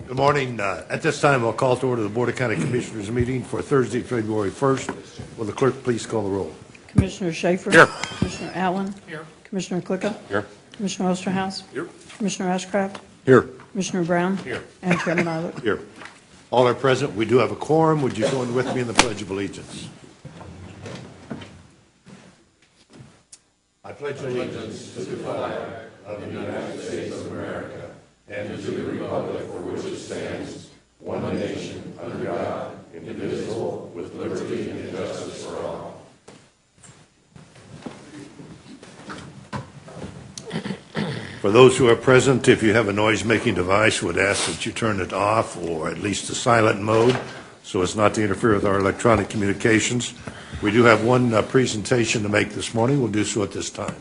Good morning. At this time, I'll call to order the Board of County Commissioners meeting for Thursday, February 1st. Will the clerk please call the roll? Commissioner Schaefer? Here. Commissioner Allen? Here. Commissioner Klicka? Here. Commissioner Osterhaus? Here. Commissioner Ashcraft? Here. Commissioner Brown? Here. And Chairman Eilert. Here. All are present. We do have a quorum. Would you join with me in the Pledge of Allegiance? I pledge allegiance to the flag of the United States of America and to the republic for which it stands, one nation, under God, indivisible, with liberty and justice for all. For those who are present, if you have a noise-making device, would ask that you turn it off or at least to silent mode so as not to interfere with our electronic communications. We do have one presentation to make this morning. We'll do so at this time.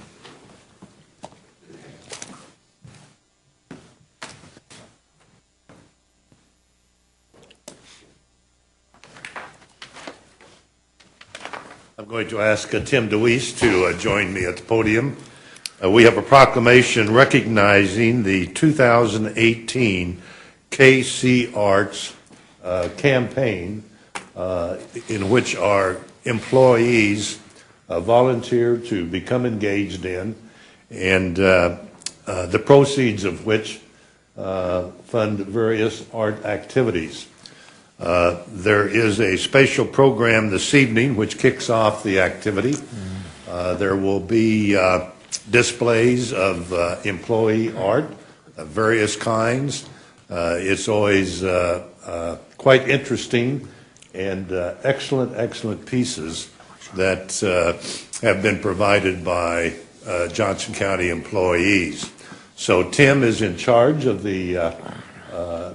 I'm going to ask Tim DeWeese to join me at the podium. We have a proclamation recognizing the 2018 KC Arts campaign in which our employees volunteered to become engaged in, and the proceeds of which fund various art activities. There is a special program this evening which kicks off the activity. There will be displays of employee art of various kinds. It's always quite interesting and excellent pieces that have been provided by Johnson County employees. So Tim is in charge of the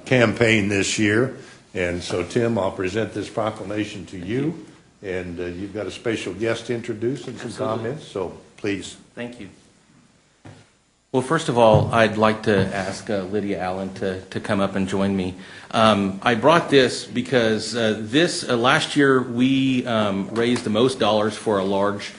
campaign this year. And so, Tim, I'll present this proclamation to you, and you've got a special guest to introduce and some comments, so please. Thank you. Well, first of all, I'd like to ask Lydia Allen to come up and join me. I brought this because last year we raised the most dollars for a large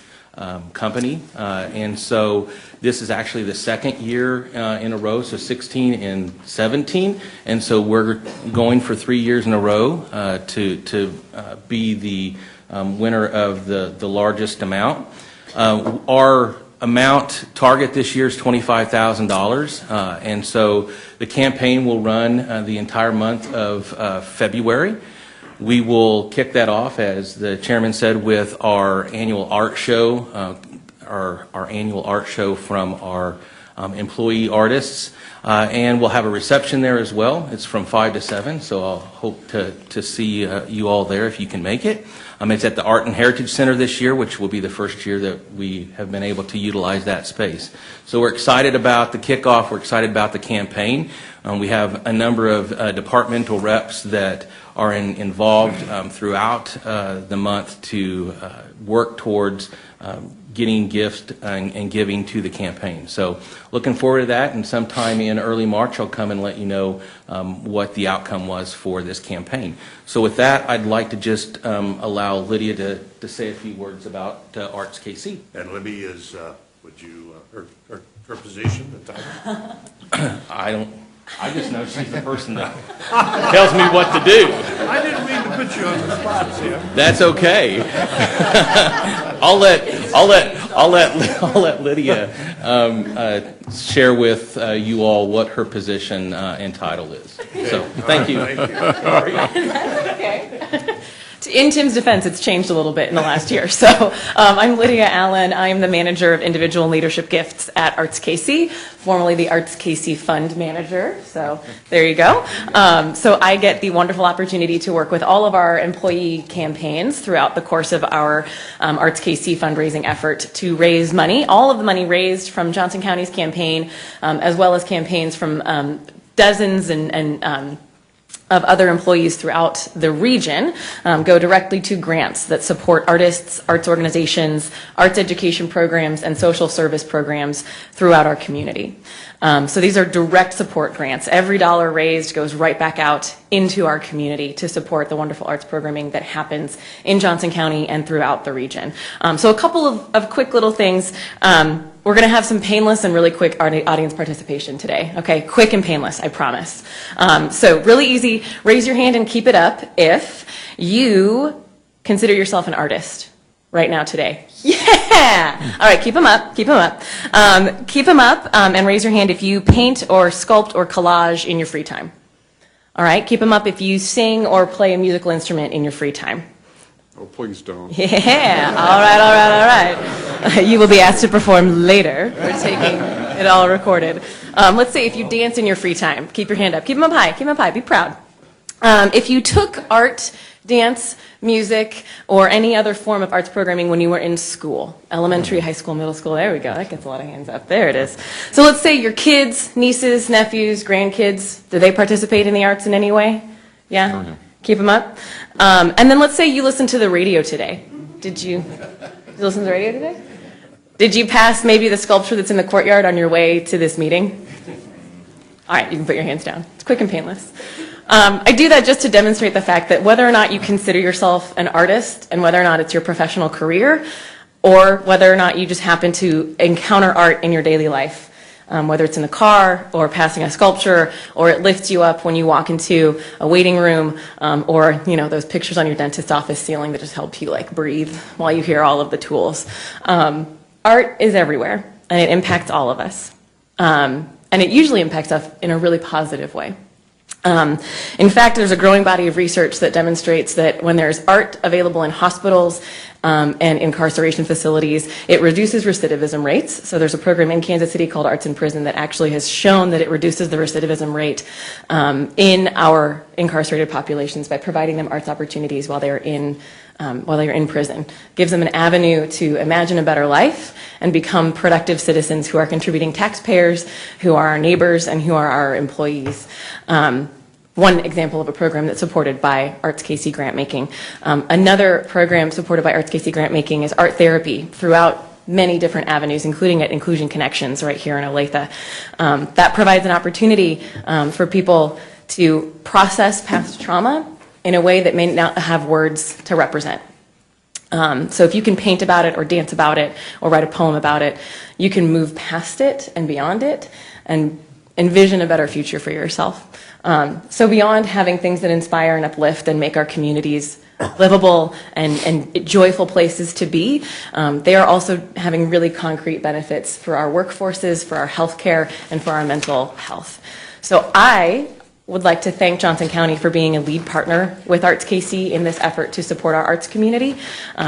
company, and so this is actually the second year in a row, so 16 and 17, and so we're going for 3 years in a row to be the winner of the largest amount. Our amount target this year is $25,000, and so the campaign will run the entire month of February. We will kick that off, as the chairman said, with our annual art show, our annual art show from our employee artists, and we'll have a reception there as well. It's from 5 to 7, so I'll hope to see you all there if you can make it. It's at the Art and Heritage Center this year, which will be the first year that we have been able to utilize that space. So we're excited about the kickoff. We're excited about the campaign. We have a number of departmental reps that are involved throughout the month to work towards getting gifts and giving to the campaign. So looking forward to that, and sometime in early March I'll come and let you know what the outcome was for this campaign. So with that, I'd like to just allow Lydia to say a few words about Arts KC. And Libby is, would you, her position, the title? I just know she's the person that tells me what to do. I didn't mean to put you on the spot, Tim. That's okay. I'll let Lydia share with you all what her position and title is. So thank you. Okay. In Tim's defense, it's changed a little bit in the last year. So I'm Lydia Allen. I'm the manager of individual and leadership gifts at Arts KC, formerly the Arts KC Fund Manager. So there you go. So I get the wonderful opportunity to work with all of our employee campaigns throughout the course of our Arts KC fundraising effort to raise money. All of the money raised from Johnson County's campaign, as well as campaigns from dozens and of other employees throughout the region, go directly to grants that support artists, arts organizations, arts education programs, and social service programs throughout our community. So these are direct support grants. Every dollar raised goes right back out into our community to support the wonderful arts programming that happens in Johnson County and throughout the region. So a couple of quick little things. We're going to have some painless and really quick audience participation today. Okay, quick and painless, I promise. So really easy. Raise your hand and keep it up if you consider yourself an artist right now today. Yeah! All right, keep them up, keep them up. Keep them up and raise your hand if you paint or sculpt or collage in your free time. All right, keep them up if you sing or play a musical instrument in your free time. Oh, please don't. Yeah, all right, all right, all right. You will be asked to perform later. We're taking it all recorded. Let's say if you dance in your free time, keep your hand up. Keep them up high, keep them up high, be proud. If you took art, dance, music, or any other form of arts programming when you were in school, elementary, high school, middle school, there we go, that gets a lot of hands up, there it is. So let's say your kids, nieces, nephews, grandkids, do they participate in the arts in any way? Yeah? Okay. Keep them up. And then let's say you listened to the radio today. Did you listen to the radio today? Did you pass maybe the sculpture that's in the courtyard on your way to this meeting? All right, you can put your hands down. It's quick and painless. I do that just to demonstrate the fact that whether or not you consider yourself an artist and whether or not it's your professional career or whether or not you just happen to encounter art in your daily life, whether it's in the car or passing a sculpture or it lifts you up when you walk into a waiting room or those pictures on your dentist's office ceiling that just help you like breathe while you hear all of the tools. Art is everywhere and it impacts all of us. And it usually impacts us in a really positive way. In fact, there's a growing body of research that demonstrates that when there's art available in hospitals and incarceration facilities, it reduces recidivism rates. So there's a program in Kansas City called Arts in Prison that actually has shown that it reduces the recidivism rate in our incarcerated populations by providing them arts opportunities while they're in prison. Gives them an avenue to imagine a better life and become productive citizens who are contributing taxpayers, who are our neighbors, and who are our employees. One example of a program that's supported by Arts KC grant making. Another program supported by Arts KC grant making is art therapy throughout many different avenues, including at Inclusion Connections right here in Olathe. That provides an opportunity for people to process past trauma in a way that may not have words to represent. So if you can paint about it or dance about it or write a poem about it, you can move past it and beyond it and envision a better future for yourself. So beyond having things that inspire and uplift and make our communities livable and joyful places to be, they are also having really concrete benefits for our workforces, for our healthcare, and for our mental health. So I would like to thank Johnson County for being a lead partner with Arts KC in this effort to support our arts community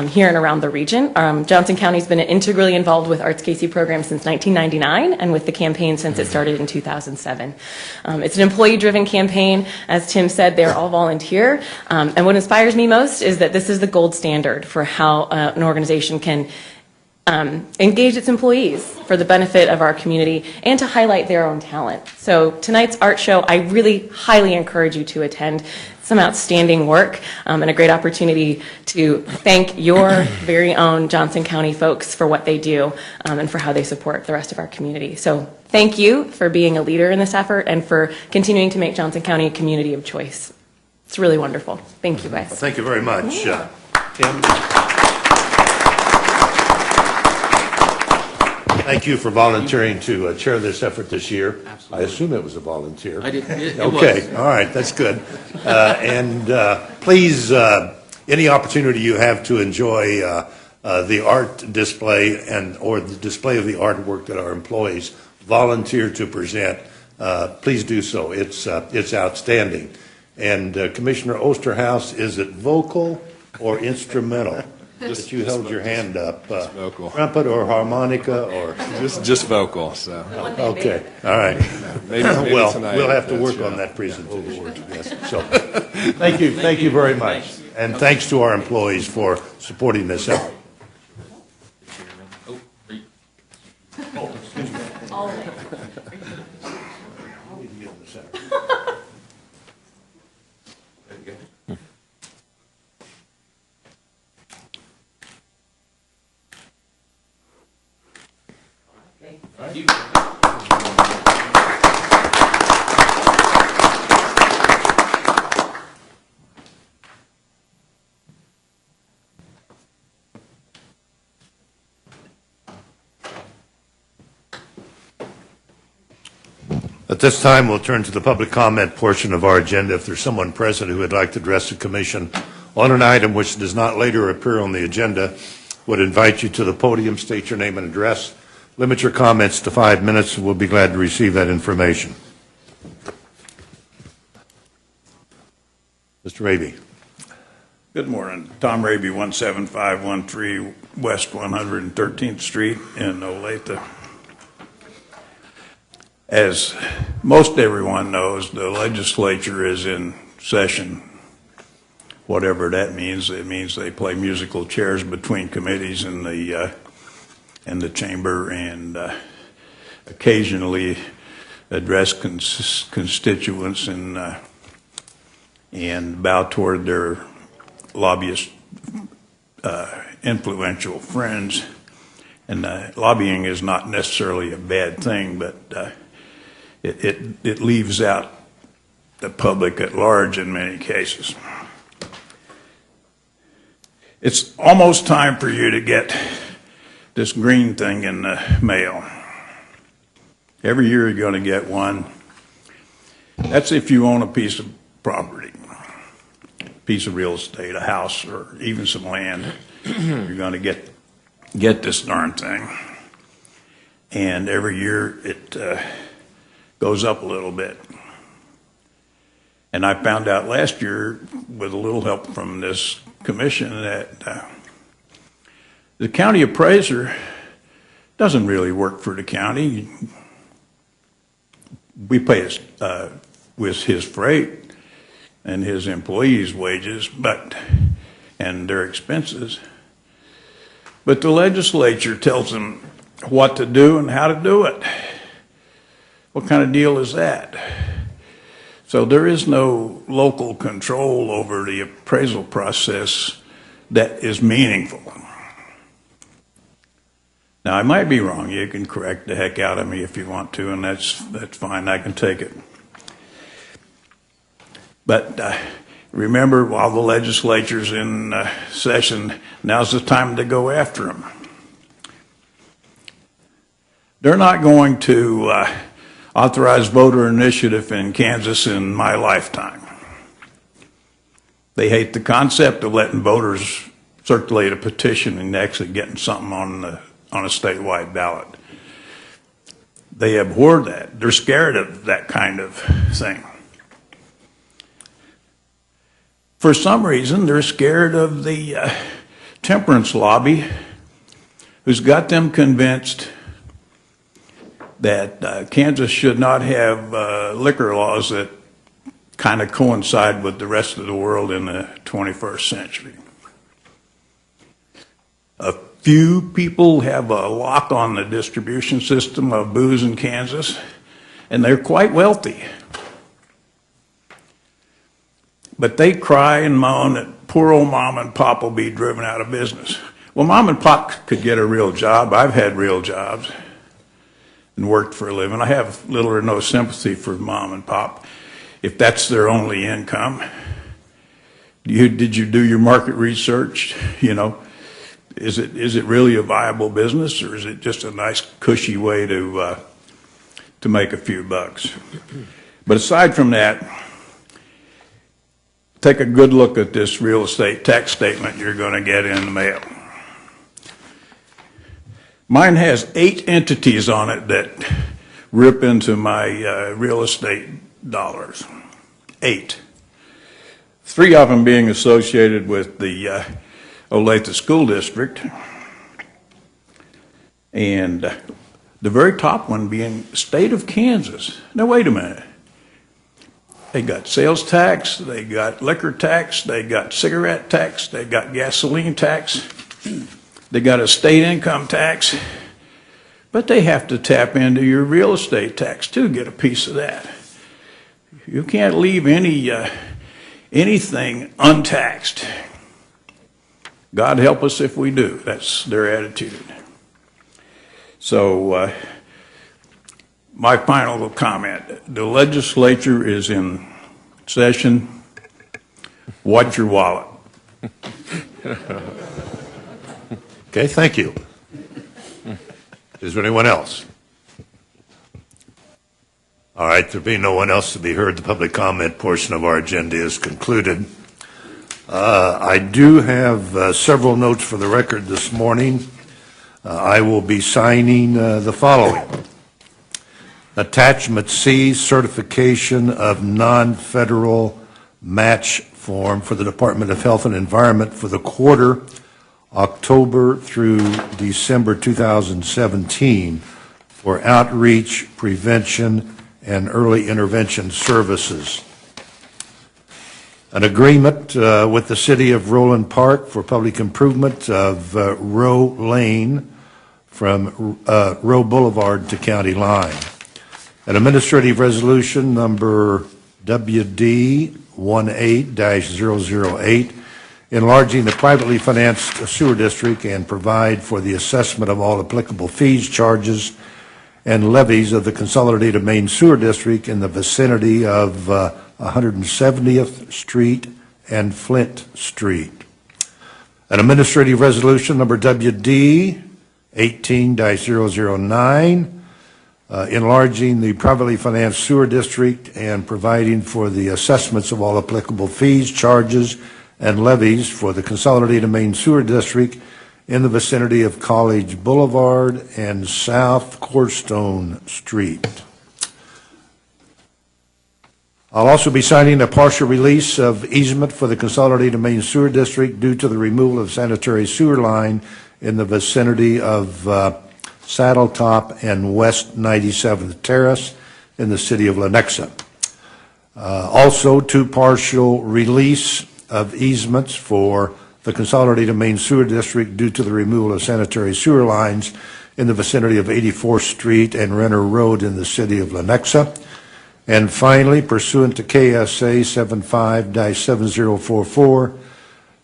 here and around the region. Johnson County's been integrally involved with Arts KC programs since 1999 and with the campaign since it started in 2007. It's an employee-driven campaign. As Tim said, they're all volunteer. And what inspires me most is that this is the gold standard for how an organization can engage its employees for the benefit of our community and to highlight their own talent. So tonight's art show, I really highly encourage you to attend. Some outstanding work and a great opportunity to thank your very own Johnson County folks for what they do and for how they support the rest of our community. So thank you for being a leader in this effort and for continuing to make Johnson County a community of choice. It's really wonderful. Thank you, guys. Well, thank you very much, Tim. Thank you for volunteering to chair this effort this year. Absolutely. I assume it was a volunteer. I did. It okay. was. All right. That's good. And please, any opportunity you have to enjoy the art display or the display of the artwork that our employees volunteer to present, please do so. It's outstanding. And Commissioner Osterhaus, is it vocal or instrumental? That you held your hand up, trumpet or harmonica or just vocal. So okay, all right. maybe Well, tonight, we'll have to work on that presentation. Yes. So, thank you very much, and thanks to our employees for supporting this effort. Thank you. At this time, we'll turn to the public comment portion of our agenda. If there's someone present who would like to address the commission on an item which does not later appear on the agenda, would invite you to the podium, state your name and address. Limit your comments to 5 minutes, and we'll be glad to receive that information. Mr. Raby. Good morning. Tom Raby, 17513 West 113th Street in Olathe. As most everyone knows, the legislature is in session. Whatever that means, it means they play musical chairs between committees in the chamber and occasionally address constituents and bow toward their lobbyist influential friends. And lobbying is not necessarily a bad thing, but it leaves out the public at large in many cases. It's almost time for you to get this green thing in the mail. Every year you're going to get one. That's if you own a piece of property, a piece of real estate, a house, or even some land. You're going to get this darn thing. And every year it goes up a little bit. And I found out last year, with a little help from this commission, that the county appraiser doesn't really work for the county. We pay with his freight and his employees' wages, and their expenses. But the legislature tells them what to do and how to do it. What kind of deal is that? So there is no local control over the appraisal process that is meaningful. Now, I might be wrong. You can correct the heck out of me if you want to, and that's fine. I can take it. But remember, while the legislature's in session, now's the time to go after them. They're not going to authorize voter initiative in Kansas in my lifetime. They hate the concept of letting voters circulate a petition and actually getting something on a statewide ballot. They abhor that. They're scared of that kind of thing. For some reason, they're scared of the temperance lobby, who's got them convinced that Kansas should not have liquor laws that kind of coincide with the rest of the world in the 21st century. A few people have a lock on the distribution system of booze in Kansas, and they're quite wealthy. But they cry and moan that poor old mom and pop will be driven out of business. Well, mom and pop could get a real job. I've had real jobs and worked for a living. I have little or no sympathy for mom and pop if that's their only income. Did you do your market research? You know, is it really a viable business, or is it just a nice cushy way to make a few bucks? But aside from that, take a good look at this real estate tax statement you're going to get in the mail. Mine has 8 entities on it that rip into my real estate dollars. 8. 3 of them being associated with the Olathe School District, and the very top one being state of Kansas. Now, wait a minute. They got sales tax, they got liquor tax, they got cigarette tax, they got gasoline tax, they got a state income tax, but they have to tap into your real estate tax too, get a piece of that. You can't leave anything untaxed. God help us if we do. That's their attitude. So my final comment, the legislature is in session. Watch your wallet. Okay, thank you. Is there anyone else? All right, there being no one else to be heard, the public comment portion of our agenda is concluded. I do have several notes for the record this morning. I will be signing the following. Attachment C, certification of non-federal match form for the Department of Health and Environment for the quarter October through December 2017 for outreach, prevention, and early intervention services. An agreement with the City of Roland Park for public improvement of Row Lane from Row Boulevard to County Line. An administrative resolution number WD 18-008, enlarging the privately financed sewer district and provide for the assessment of all applicable fees, charges, and levies of the consolidated main sewer district in the vicinity of 170th Street and Flint Street. An administrative resolution number WD 18-009, enlarging the privately financed sewer district and providing for the assessments of all applicable fees, charges, and levies for the consolidated main sewer district in the vicinity of College Boulevard and South Corstone Street. I'll also be signing a partial release of easement for the consolidated main sewer district due to the removal of sanitary sewer line in the vicinity of Saddle Top and West 97th Terrace in the city of Lenexa. Also, two partial release of easements for the consolidated main sewer district due to the removal of sanitary sewer lines in the vicinity of 84th Street and Renner Road in the city of Lenexa. And finally, pursuant to KSA 75-7044,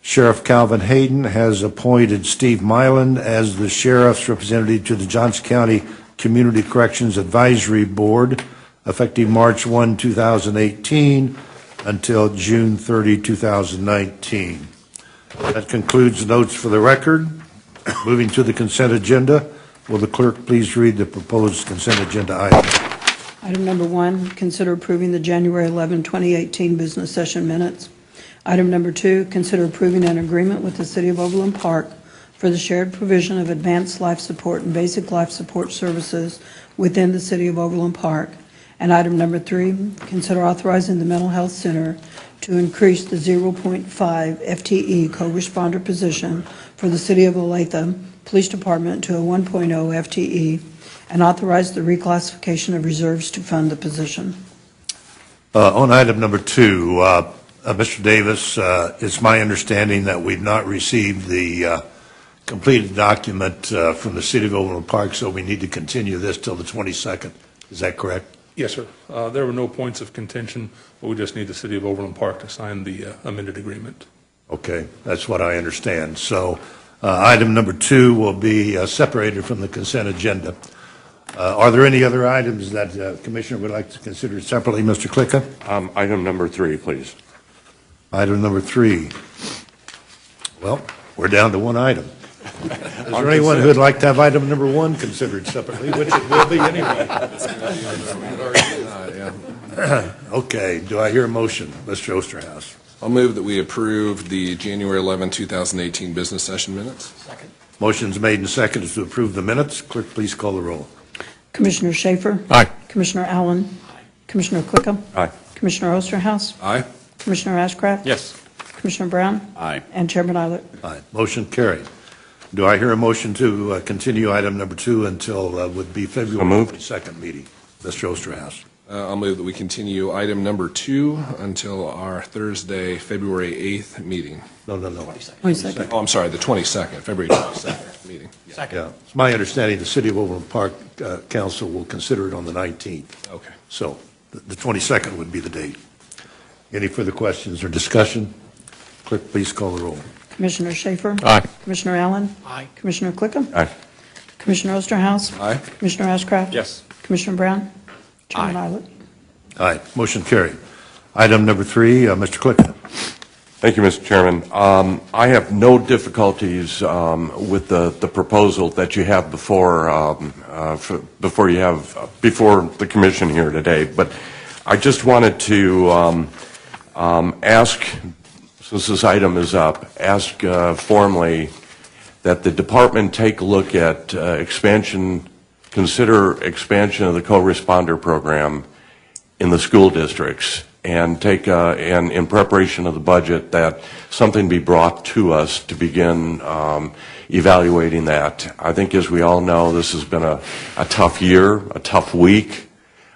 Sheriff Calvin Hayden has appointed Steve Myland as the sheriff's representative to the Johnson County Community Corrections Advisory Board, effective March 1, 2018, until June 30, 2019. That concludes notes for the record. Moving to the consent agenda, will the clerk please read the proposed consent agenda items? Item number 1, consider approving the January 11, 2018 business session minutes. Item number 2, consider approving an agreement with the City of Overland Park for the shared provision of advanced life support and basic life support services within the City of Overland Park. And item number 3, consider authorizing the Mental Health Center to increase the 0.5 FTE co-responder position for the City of Olathe Police Department to a 1.0 FTE and authorize the reclassification of reserves to fund the position. On item number 2, Mr. Davis, it's my understanding that we've not received the completed document from the City of Overland Park, so we need to continue this till the 22nd. Is that correct? Yes, sir. There were no points of contention, but we just need the City of Overland Park to sign the amended agreement. Okay, that's what I understand. So item number 2 will be separated from the consent agenda. Are there any other items that the Commissioner would like to consider separately, Mr. Klicka? Item number 3, please. Item number 3. Well, we're down to one item. Is there anyone who would like to have item number 1 considered separately, which it will be anyway? Okay, do I hear a motion, Mr. Osterhaus? I'll move that we approve the January 11, 2018 business session minutes. Second. Motion's made and seconded to approve the minutes. Clerk, please call the roll. Commissioner Schaefer? Aye. Commissioner Allen? Commissioner Klicka? Aye. Commissioner Osterhaus? Aye. Commissioner Ashcraft? Yes. Commissioner Brown? Aye. And Chairman Eilert. Aye. Motion carried. Do I hear a motion to continue item number 2 until would be February So moved. 22nd meeting? Mr. Osterhaus. I'll move that we continue item number 2 until our Thursday, February 8th meeting. No. 22nd. Oh, I'm sorry, the 22nd, February 22nd meeting. Yeah. It's my understanding the City of Overland Park Council will consider it on the 19th. Okay. So the 22nd would be the date. Any further questions or discussion? Clerk, please call the roll. Commissioner Schaefer? Aye. Commissioner Allen? Aye. Commissioner Klicka? Aye. Commissioner Osterhaus? Aye. Commissioner Ashcraft? Yes. Commissioner Brown? Chairman Eilert. Aye. Motion carried. Item number 3, Mr. Klicka. Thank you, Mr. Chairman. I have no difficulties with the proposal that you have before the commission here today, but I just wanted to ask, since this item is up, ask formally that the department take a look at consider expansion of the co-responder program in the school districts, and and in preparation of the budget, that something be brought to us to begin evaluating that. I think, as we all know, this has been a tough year, a tough week,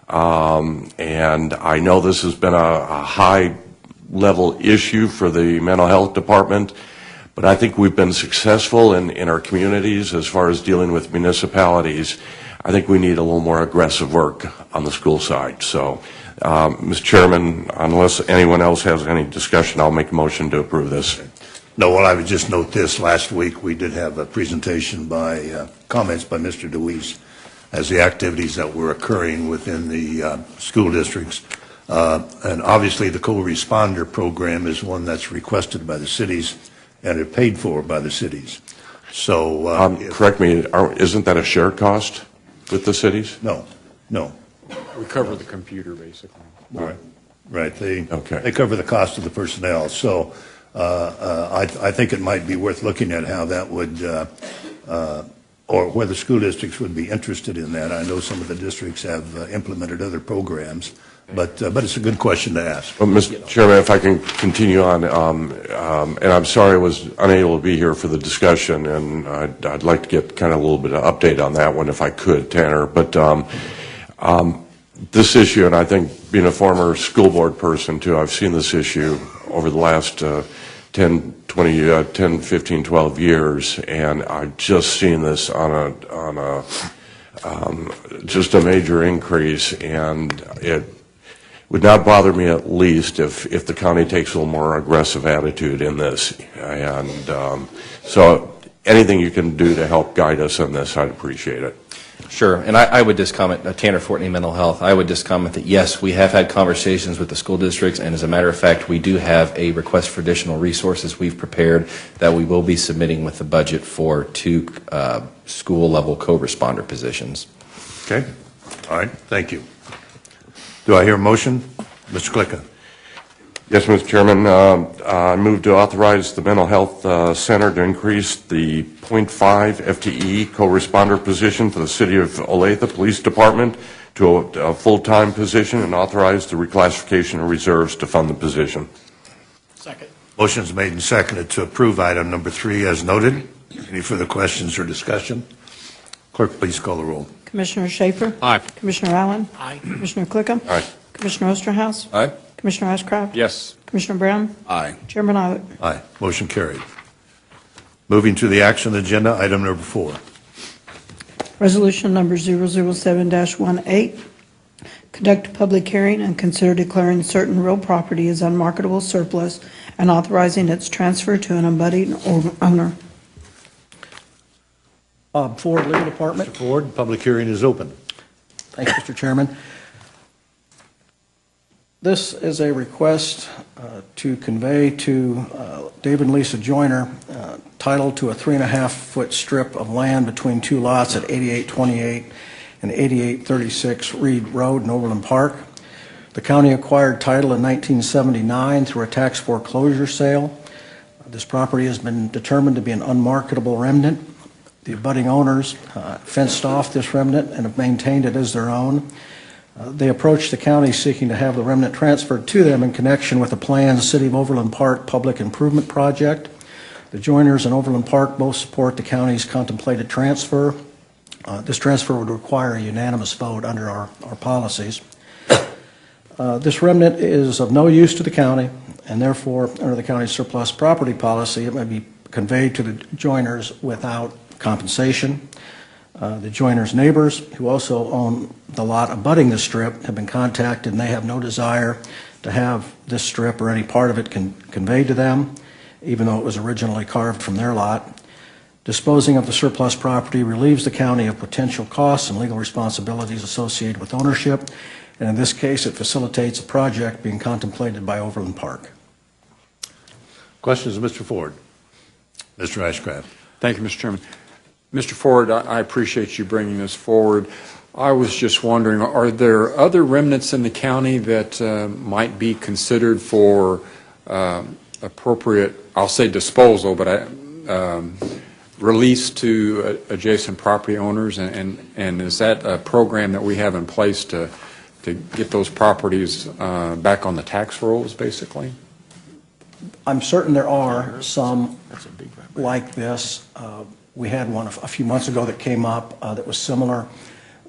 and I know this has been a high-level issue for the mental health department, but I think we've been successful in our communities as far as dealing with municipalities. I think we need a little more aggressive work on the school side. So, Mr. Chairman, unless anyone else has any discussion, I'll make a motion to approve this. No, well, I would just note this. Last week, we did have a presentation comments by Mr. DeWeese as the activities that were occurring within the school districts. And obviously, the co-responder program is one that's requested by the cities and are paid for by the cities. So, correct me, isn't that a shared cost with the cities? No. We cover the computer, basically. Right. They Okay. cover the cost of the personnel. So I think it might be worth looking at how that would, or whether school districts would be interested in that. I know some of the districts have implemented other programs, but it's a good question to ask. Well, Mr. Chairman, if I can continue on, and I'm sorry I was unable to be here for the discussion, and I'd like to get kind of a little bit of update on that one if I could, Tanner. But this issue, and I think being a former school board person too, I've seen this issue over the last 10, 15, 12 years, and I've just seen this on just a major increase, and it would not bother me at least if the county takes a little more aggressive attitude in this. And so anything you can do to help guide us on this, I'd appreciate it. Sure, and I would just comment, Tanner Fortney, Mental Health, I would just comment that yes, we have had conversations with the school districts, and as a matter of fact, we do have a request for additional resources we've prepared that we will be submitting with the budget for 2 school-level co-responder positions. Okay? All right, thank you. Do I hear a motion? Mr. Klicka. Yes, Mr. Chairman. I move to authorize the Mental Health Center to increase the .5 FTE co-responder position for the City of Olathe Police Department to a full-time position, and authorize the reclassification of reserves to fund the position. Second. Motion's made and seconded to approve item number 3 as noted. Any further questions or discussion? Clerk, please call the roll. Commissioner Schaefer? Aye. Commissioner Allen? Aye. Commissioner Klicka? Aye. Commissioner Osterhaus? Aye. Commissioner Ashcraft? Yes. Commissioner Brown? Aye. Chairman Eilert? Aye. Motion carried. Moving to the action agenda, item number 4. Resolution number 007-18, conduct a public hearing and consider declaring certain real property as unmarketable surplus and authorizing its transfer to an abutting owner. Bob Ford, Legal Department. Mr. Ford, public hearing is open. Thank you, Mr. Chairman. This is a request to convey to David and Lisa Joyner title to a 3.5-foot strip of land between 2 lots at 8828 and 8836 Reed Road in Overland Park. The county acquired title in 1979 through a tax foreclosure sale. This property has been determined to be an unmarketable remnant. The abutting owners fenced off this remnant and have maintained it as their own. They approached the county seeking to have the remnant transferred to them in connection with a planned City of Overland Park public improvement project. The Joyners and Overland Park both support the county's contemplated transfer. This transfer would require a unanimous vote under our policies. This remnant is of no use to the county, and therefore, under the county's surplus property policy, it may be conveyed to the Joyners without compensation. The Joyners' neighbors, who also own the lot abutting the strip, have been contacted, and they have no desire to have this strip or any part of it conveyed to them, even though it was originally carved from their lot. Disposing of the surplus property relieves the county of potential costs and legal responsibilities associated with ownership, and in this case, it facilitates a project being contemplated by Overland Park. Questions of Mr. Ford? Mr. Ashcraft? Thank you, Mr. Chairman. Mr. Ford, I appreciate you bringing this forward. I was just wondering, are there other remnants in the county that might be considered for appropriate, I'll say disposal, but release to adjacent property owners? And is that a program that we have in place to get those properties back on the tax rolls, basically? I'm certain there are some like this. We had one a few months ago that came up that was similar.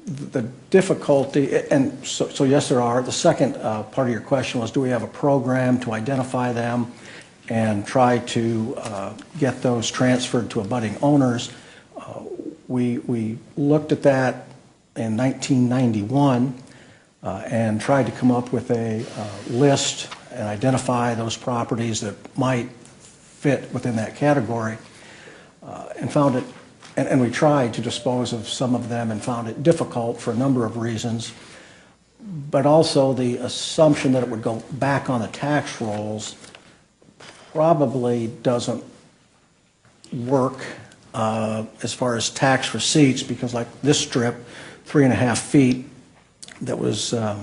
The difficulty, and so yes, there are. The second part of your question was, do we have a program to identify them and try to get those transferred to abutting owners? We looked at that in 1991 and tried to come up with a list and identify those properties that might fit within that category, and found it, and we tried to dispose of some of them and found it difficult for a number of reasons, but also the assumption that it would go back on the tax rolls probably doesn't work as far as tax receipts, because like this strip, 3.5 feet, that was a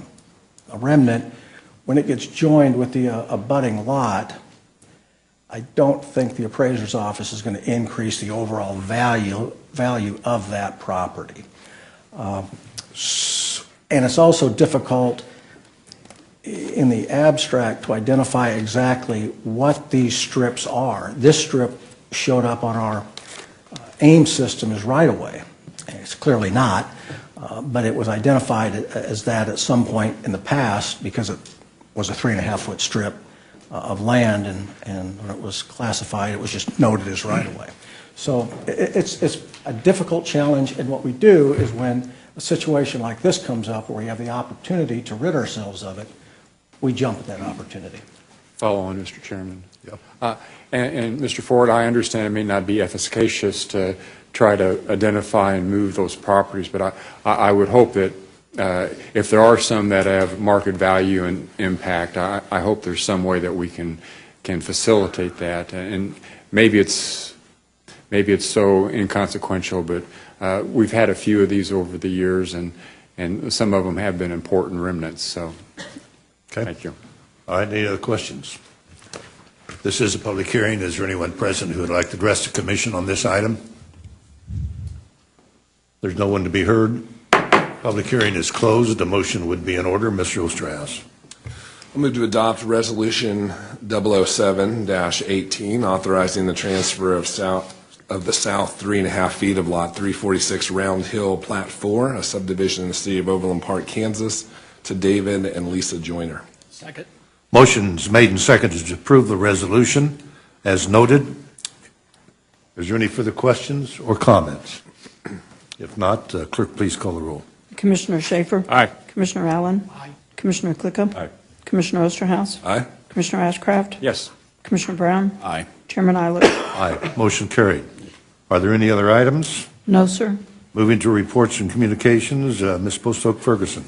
remnant, when it gets joined with the abutting lot, I don't think the appraiser's office is going to increase the overall value of that property. And it's also difficult in the abstract to identify exactly what these strips are. This strip showed up on our AIM system as right-of-way. It's clearly not, but it was identified as that at some point in the past because it was a 3.5-foot strip of land, and when it was classified, it was just noted as right-of-way. So it's a difficult challenge, and what we do is when a situation like this comes up where we have the opportunity to rid ourselves of it, we jump at that opportunity. Follow on, Mr. Chairman. Yep. And Mr. Ford, I understand it may not be efficacious to try to identify and move those properties, but I would hope that if there are some that have market value and impact, I hope there's some way that we can facilitate that. And maybe it's so inconsequential, but we've had a few of these over the years, and some of them have been important remnants. So, Okay. Thank you. All right, any other questions? This is a public hearing. Is there anyone present who would like to address the commission on this item? There's no one to be heard. Public hearing is closed. A motion would be in order. Mr. Osterhaus. I'll move to adopt Resolution 007-18, authorizing the transfer of the south 3.5 feet of Lot 346 Round Hill, Plat 4, a subdivision in the city of Overland Park, Kansas, to David and Lisa Joyner. Second. Motion's made and seconded to approve the resolution as noted. Is there any further questions or comments? If not, clerk, please call the roll. Commissioner Schaefer? Aye. Commissioner Allen? Aye. Commissioner Clickham? Aye. Commissioner Osterhaus? Aye. Commissioner Ashcraft? Yes. Commissioner Brown? Aye. Chairman Eilert? Aye. Motion carried. Are there any other items? No, sir. Moving to reports and communications, Ms. Postoke Ferguson.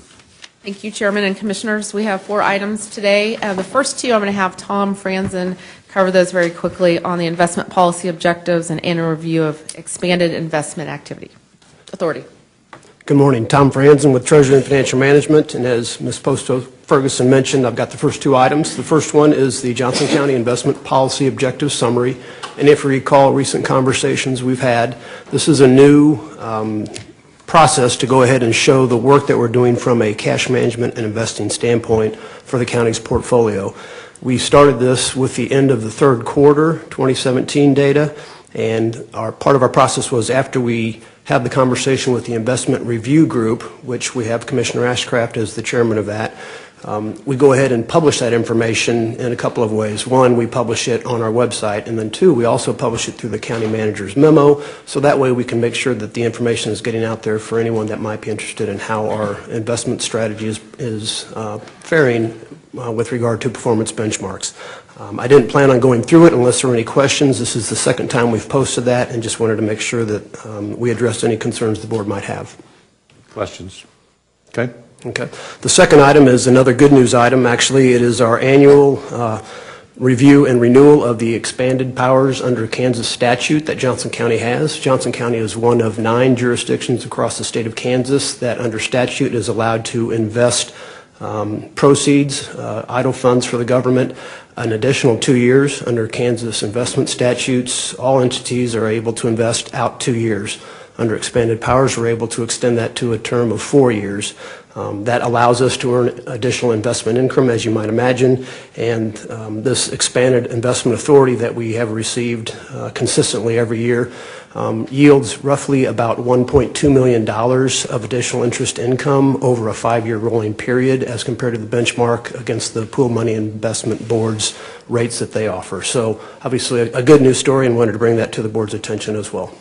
Thank you, Chairman and Commissioners. We have 4 items today. The first 2, I'm going to have Tom Franzen cover those very quickly on the investment policy objectives and annual review of expanded investment activity. Authority. Good morning. Tom Franzen with Treasury and Financial Management, and as Ms. Postoke Ferguson mentioned, I've got the first 2 items. The first one is the Johnson County Investment Policy Objective Summary, and if you recall recent conversations we've had, this is a new process to go ahead and show the work that we're doing from a cash management and investing standpoint for the county's portfolio. We started this with the end of the third quarter 2017 data, and part of our process was after we had the conversation with the investment review group, which we have Commissioner Ashcraft as the chairman of that, we go ahead and publish that information in a couple of ways. One, we publish it on our website, and then 2, we also publish it through the county manager's memo, so that way we can make sure that the information is getting out there for anyone that might be interested in how our investment strategy is faring with regard to performance benchmarks. I didn't plan on going through it unless there were any questions. This is the second time we've posted that, and just wanted to make sure that we addressed any concerns the board might have. Questions? Okay. Okay. The second item is another good news item. Actually, it is our annual review and renewal of the expanded powers under Kansas statute that Johnson County has. Johnson County is one of 9 jurisdictions across the state of Kansas that under statute is allowed to invest proceeds, idle funds for the government, an additional 2 years under Kansas investment statutes. All entities are able to invest out 2 years. Under expanded powers, we're able to extend that to a term of 4 years. That allows us to earn additional investment income, as you might imagine, and this expanded investment authority that we have received consistently every year yields roughly about $1.2 million of additional interest income over a 5-year rolling period as compared to the benchmark against the Pool Money Investment Board's rates that they offer. So obviously a good news story, and wanted to bring that to the board's attention as well.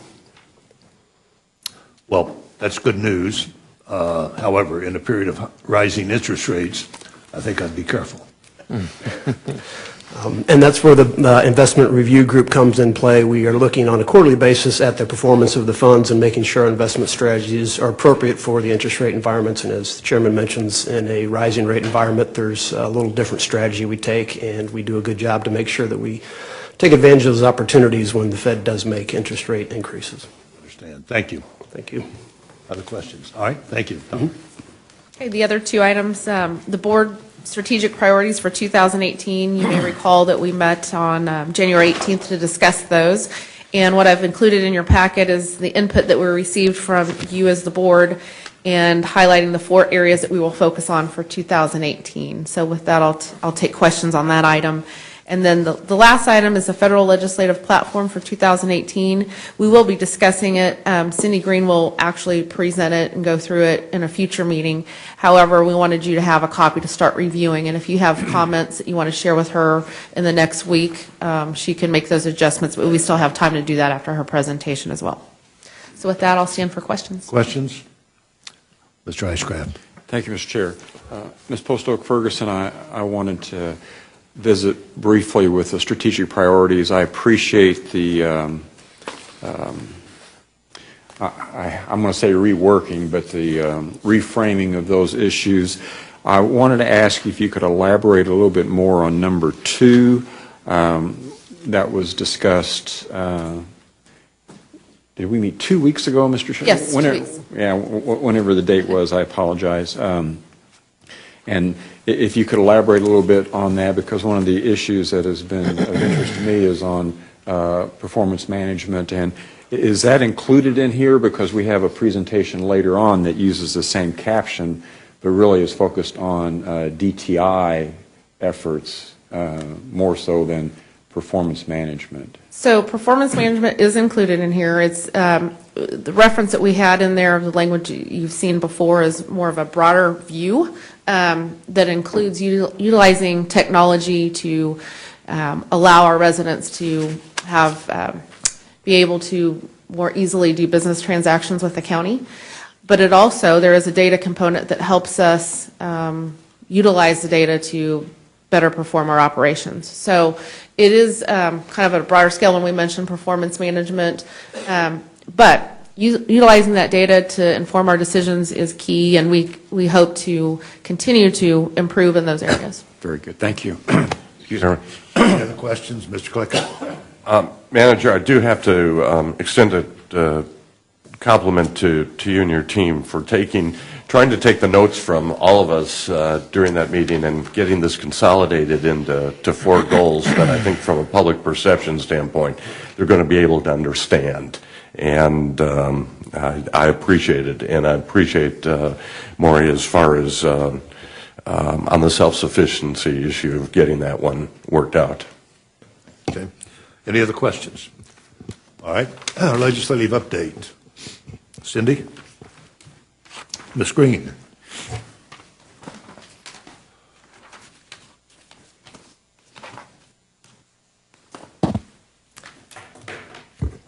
Well, that's good news. However, in a period of rising interest rates, I think I'd be careful. And that's where the investment review group comes in play. We are looking on a quarterly basis at the performance of the funds and making sure our investment strategies are appropriate for the interest rate environments. And as the chairman mentions, in a rising rate environment, there's a little different strategy we take, and we do a good job to make sure that we take advantage of those opportunities when the Fed does make interest rate increases. Understand. Thank you. Thank you. Other questions? All right, thank you. Okay, the other 2 items, the board strategic priorities for 2018. You may recall that we met on January 18th to discuss those. And what I've included in your packet is the input that we received from you as the board and highlighting the 4 areas that we will focus on for 2018. So with that, I'll take questions on that item. And then the last item is the federal legislative platform for 2018. We will be discussing it. Cindy Green will actually present it and go through it in a future meeting. However, we wanted you to have a copy to start reviewing. And if you have comments that you want to share with her in the next week, she can make those adjustments. But we still have time to do that after her presentation as well. So with that, I'll stand for questions. Questions? Mr. Icecraft. Thank you, Mr. Chair. Ms. Postoke Ferguson, I wanted to visit briefly with the strategic priorities. I appreciate the, I'm going to say reworking, but the reframing of those issues. I wanted to ask if you could elaborate a little bit more on number 2 that was discussed. Did we meet 2 weeks ago, Mr. Chair? Yes, 2 weeks. Yeah, whenever the date was, I apologize. And if you could elaborate a little bit on that, because one of the issues that has been of interest to me is on performance management. And is that included in here? Because we have a presentation later on that uses the same caption, but really is focused on DTI efforts more so than performance management. So performance management is included in here. It's the reference that we had in there of the language you've seen before is more of a broader view that includes utilizing technology to allow our residents to have be able to more easily do business transactions with the county. But it also, there is a data component that helps us utilize the data to better perform our operations. So it is kind of at a broader scale when we mention performance management, but utilizing that data to inform our decisions is key, and we hope to continue to improve in those areas. Very good. Thank you. Excuse me. Any other questions? Mr. Clicker? Manager, I do have to extend a compliment to you and your team for trying to take the notes from all of us during that meeting and getting this consolidated into 4 goals that I think from a public perception standpoint they're going to be able to understand. And I appreciate it, and I appreciate Maury as far as on the self-sufficiency issue of getting that one worked out. Okay. Any other questions? All right. Legislative update. Cindy? Ms. Green?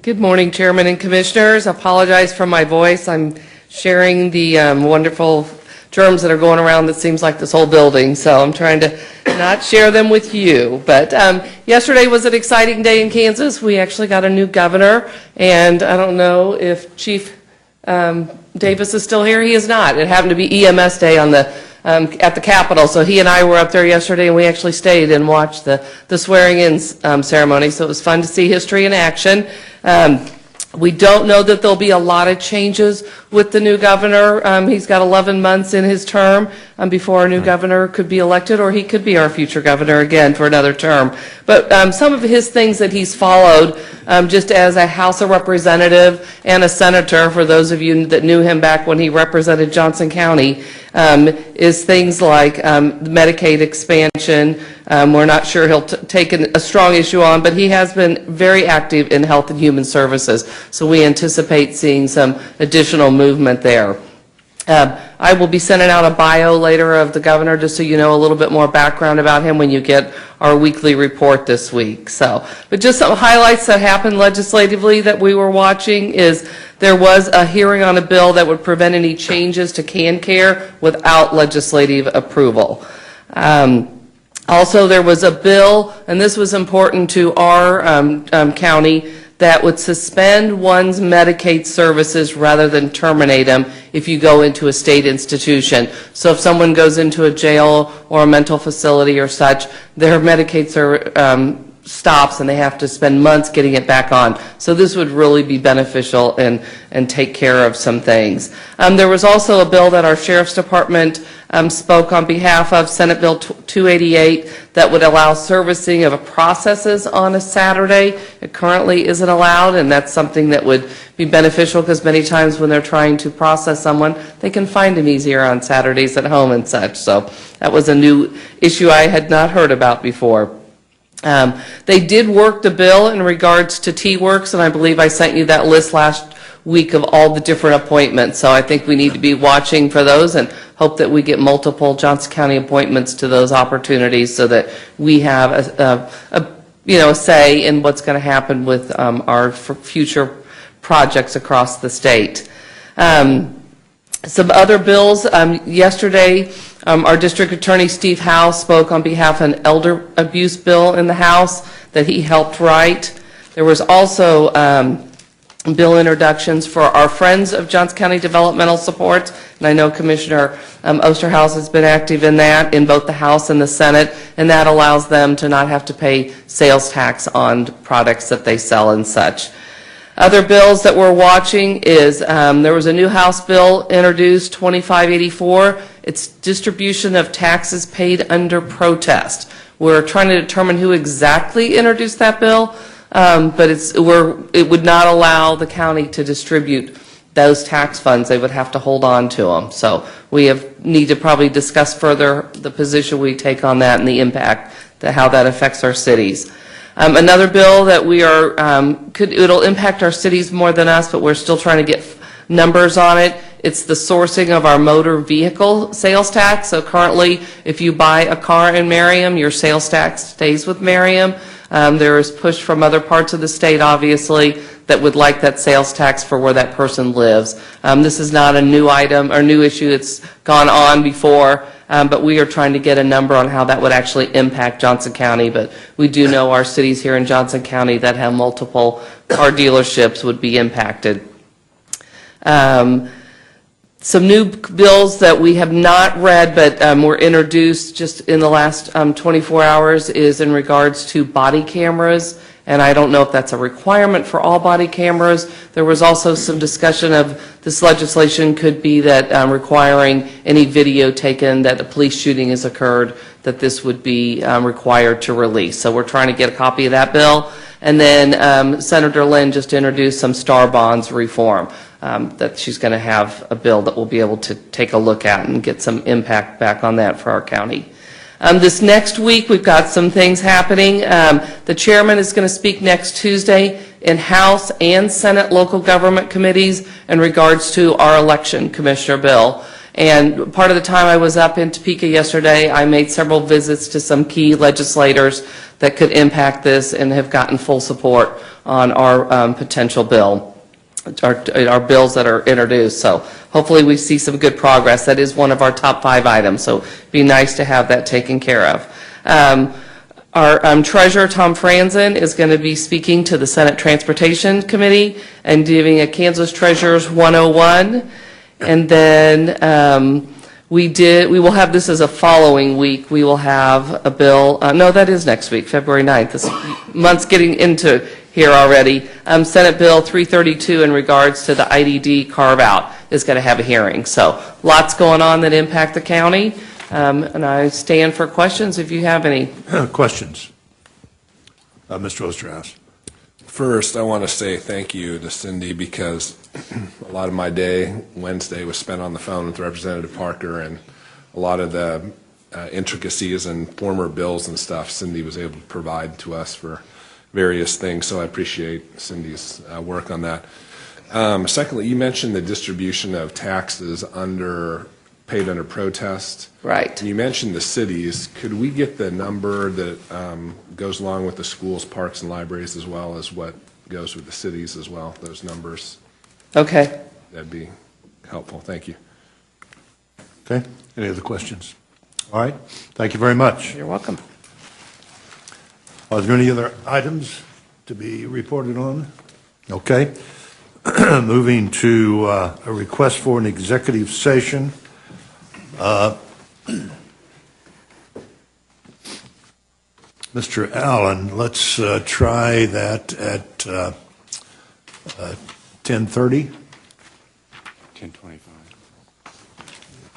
Good morning, Chairman and Commissioners. Apologize for my voice. I'm sharing the wonderful germs that are going around that seems like this whole building, so I'm trying to not share them with you. But yesterday was an exciting day in Kansas. We actually got a new governor, and I don't know if Chief Davis is still here. He is not. It happened to be EMS day on the at the Capitol. So he and I were up there yesterday, and we actually stayed and watched the swearing-in ceremony. So it was fun to see history in action. We don't know that there'll be a lot of changes with the new governor. He's got 11 months in his term before our new governor could be elected, or he could be our future governor again for another term. But some of his things that he's followed, just as a House of Representative and a senator, for those of you that knew him back when he represented Johnson County, is things like Medicaid expansion. We're not sure he'll take a strong issue on, but he has been very active in Health and Human Services, so we anticipate seeing some additional movement there. I will be sending out a bio later of the governor, just so you know a little bit more background about him when you get our weekly report this week. But just some highlights that happened legislatively that we were watching is there was a hearing on a bill that would prevent any changes to CanCare without legislative approval. Also, there was a bill, and this was important to our county, that would suspend one's Medicaid services rather than terminate them if you go into a state institution. So if someone goes into a jail or a mental facility or such, their Medicaid stops and they have to spend months getting it back on. So this would really be beneficial and take care of some things. There was also a bill that our Sheriff's Department spoke on behalf of, Senate Bill 288, that would allow servicing of processes on a Saturday. It currently isn't allowed, and that's something that would be beneficial because many times when they're trying to process someone, they can find them easier on Saturdays at home and such. So that was a new issue I had not heard about before. They did work the bill in regards to T-Works, and I believe I sent you that list last week of all the different appointments. So I think we need to be watching for those and hope that we get multiple Johnson County appointments to those opportunities so that we have a say in what's going to happen with our future projects across the state. Some other bills. Yesterday, our district attorney, Steve Howe, spoke on behalf of an elder abuse bill in the House that he helped write. There was also bill introductions for our Friends of Johnson County Developmental Support, and I know Commissioner Osterhaus has been active in that in both the House and the Senate, and that allows them to not have to pay sales tax on products that they sell and such. Other bills that we're watching is there was a new House bill introduced, 2584. It's distribution of taxes paid under protest. We're trying to determine who exactly introduced that bill, but it would not allow the county to distribute those tax funds. They would have to hold on to them. So we need to probably discuss further the position we take on that and the impact, how that affects our cities. Another bill that we are, it'll impact our cities more than us, but we're still trying to get numbers on it. It's the sourcing of our motor vehicle sales tax. So currently, if you buy a car in Merriam, your sales tax stays with Merriam. There is push from other parts of the state, obviously, that would like that sales tax for where that person lives. This is not a new item or new issue. It's gone on before. But we are trying to get a number on how that would actually impact Johnson County. But we do know our cities here in Johnson County that have multiple car dealerships would be impacted. Some new bills that we have not read but were introduced just in the last 24 hours is in regards to body cameras. And I don't know if that's a requirement for all body cameras. There was also some discussion of this legislation could be that requiring any video taken that a police shooting has occurred, that this would be required to release. So we're trying to get a copy of that bill. And then Senator Lynn just introduced some star bonds reform, that she's going to have a bill that we'll be able to take a look at and get some impact back on that for our county. This next week, we've got some things happening. The chairman is going to speak next Tuesday in House and Senate local government committees in regards to our election commissioner bill. And part of the time I was up in Topeka yesterday, I made several visits to some key legislators that could impact this and have gotten full support on our potential bill. Our bills that are introduced. So hopefully we see some good progress. That is one of our top 5 items. So it'd be nice to have that taken care of. Our treasurer, Tom Franzen, is going to be speaking to the Senate Transportation Committee and giving a Kansas Treasurer's 101. And then We will have this as a following week. We will have a bill, no, that is next week, February 9th. This month's getting into here already. Senate Bill 332 in regards to the IDD carve-out is going to have a hearing. So lots going on that impact the county, and I stand for questions if you have any. Questions? Mr. Osterhaus. First, I want to say thank you to Cindy because a lot of my day Wednesday was spent on the phone with Representative Parker, and a lot of the intricacies and former bills and stuff Cindy was able to provide to us for various things, so I appreciate Cindy's work on that. Secondly, you mentioned the distribution of taxes paid under protest. Right. And you mentioned the cities. Could we get the number that goes along with the schools, parks, and libraries, as well as what goes with the cities as well, those numbers? Okay. That'd be helpful. Thank you. Okay. Any other questions? All right. Thank you very much. You're welcome. Are there any other items to be reported on? Okay. Moving to a request for an executive session. Mr. Allen, let's try that at 10:30. 10:25.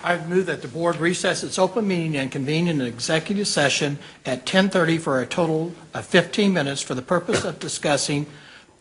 I move that the board recess its open meeting and convene in an executive session at 10:30 for a total of 15 minutes for the purpose of discussing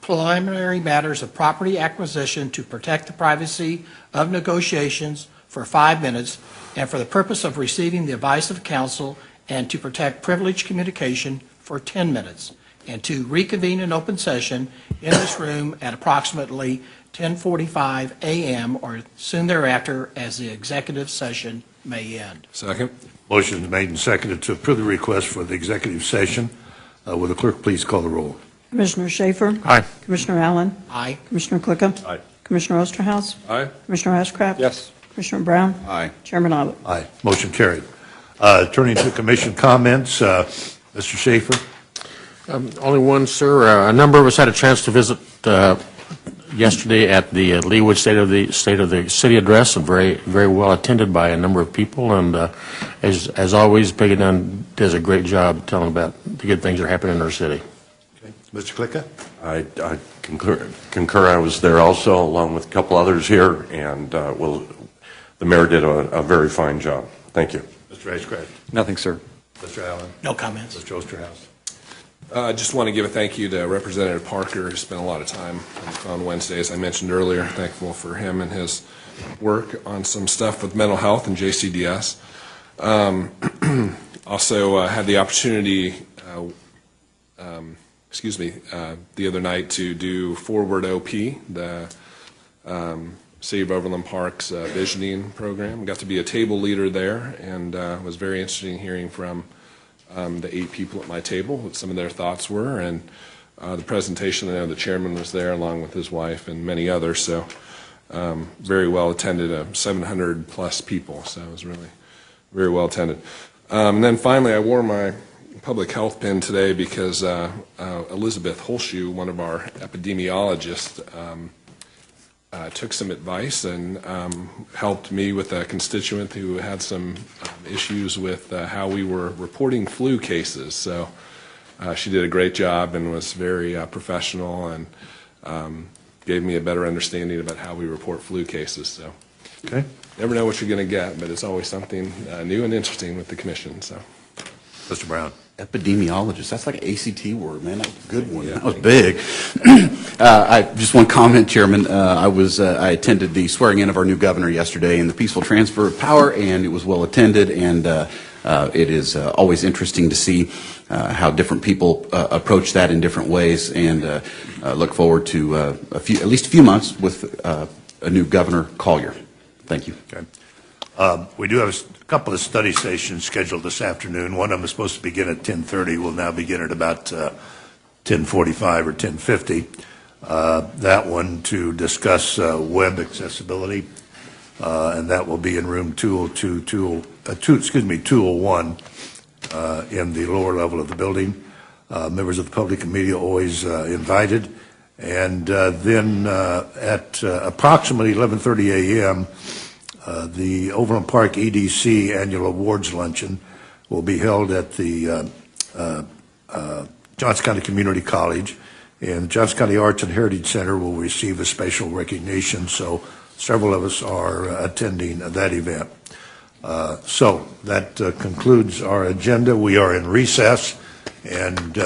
preliminary matters of property acquisition to protect the privacy of negotiations for 5 minutes, and for the purpose of receiving the advice of counsel and to protect privileged communication for 10 minutes, and to reconvene in open session in this room at approximately 10:45 a.m. or soon thereafter, as the executive session may end. Second. Motion is made and seconded to approve the request for the executive session. Will the clerk please call the roll? Commissioner Schaefer? Aye. Commissioner Allen? Aye. Commissioner Clickham? Aye. Commissioner Osterhaus? Aye. Commissioner Ashcraft? Yes. Commissioner Brown? Aye. Chairman Abbott? Aye. Motion carried. Turning to commission comments, Mr. Schaefer. Only one, sir. A number of us had a chance to visit yesterday at the Leawood State of the City Address, and very well attended by a number of people. And as always, Peggy Dunn does a great job telling about the good things that are happening in our city. Okay. Mr. Klicka. I concur. I was there also, along with a couple others here, and the mayor did a very fine job. Thank you. Mr. Ashcraft. Nothing, sir. Mr. Allen. No comments. Mr. Osterhaus. I just want to give a thank you to Representative Parker, who spent a lot of time on Wednesday, as I mentioned earlier. Thankful for him and his work on some stuff with mental health and JCDS. Also had the opportunity, the other night to do Forward OP, the City of Overland Park's visioning program. Got to be a table leader there, and was very interested in hearing from the 8 people at my table, what some of their thoughts were, and the presentation. I know the chairman was there along with his wife and many others, so very well attended, 700 plus people, so it was really very well attended. And then finally, I wore my public health pin today because Elizabeth Holshoe, one of our epidemiologists, took some advice and helped me with a constituent who had some issues with how we were reporting flu cases. So she did a great job and was very professional, and gave me a better understanding about how we report flu cases. So Okay. never know what you're going to get, but it's always something new and interesting with the commission. So, Mr. Brown. Epidemiologist, that's like an ACT word, man. That was a good one. That was big. I just one comment, Chairman. I attended the swearing in of our new governor yesterday in the peaceful transfer of power, and it was well attended. And it is always interesting to see how different people approach that in different ways. And look forward to at least a few months with a new Governor Collier. Thank you. Okay. We do have a couple of study sessions scheduled this afternoon. One of them is supposed to begin at 10:30. Will now begin at about 10:45 or 10:50. That one to discuss web accessibility, and that will be in room 201 in the lower level of the building. Members of the public and media always invited. And then at approximately 11:30 a.m., The Overland Park EDC Annual Awards Luncheon will be held at the Johnson County Community College, and the Johnson County Arts and Heritage Center will receive a special recognition, so several of us are attending that event. So that concludes our agenda. We are in recess, and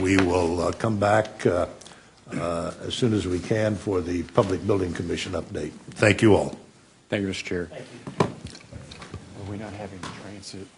we will come back as soon as we can for the Public Building Commission update. Thank you all. Thank you, Mr. Chair. Thank you. Are we not having transit?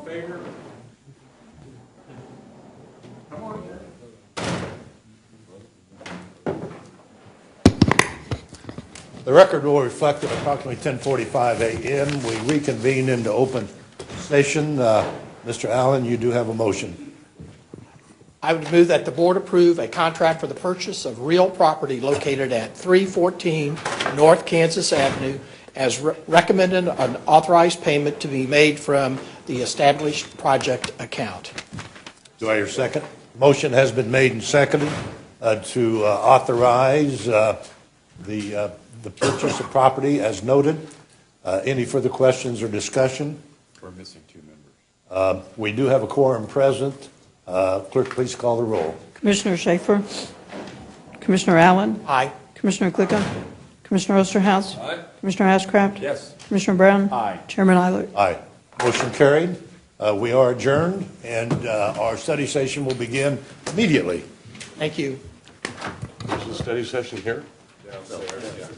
in favor? The record will reflect at approximately 10:45 a.m. We reconvene into open session. Mr. Allen, you do have a motion. I would move that the board approve a contract for the purchase of real property located at 314 North Kansas Avenue as recommended, an authorized payment to be made from the established project account. Do I hear a second? Motion has been made and seconded to authorize the purchase of property as noted. Any further questions or discussion? We're missing 2 members. We do have a quorum present. Clerk, please call the roll. Commissioner Schaefer? Commissioner Allen? Aye. Commissioner Clickham? Commissioner Osterhaus? Aye. Commissioner Ashcraft? Yes. Commissioner Brown? Aye. Chairman Eilert? Aye. Motion carried. We are adjourned, and our study session will begin immediately. Thank you. Is the study session here? Downstairs, yeah.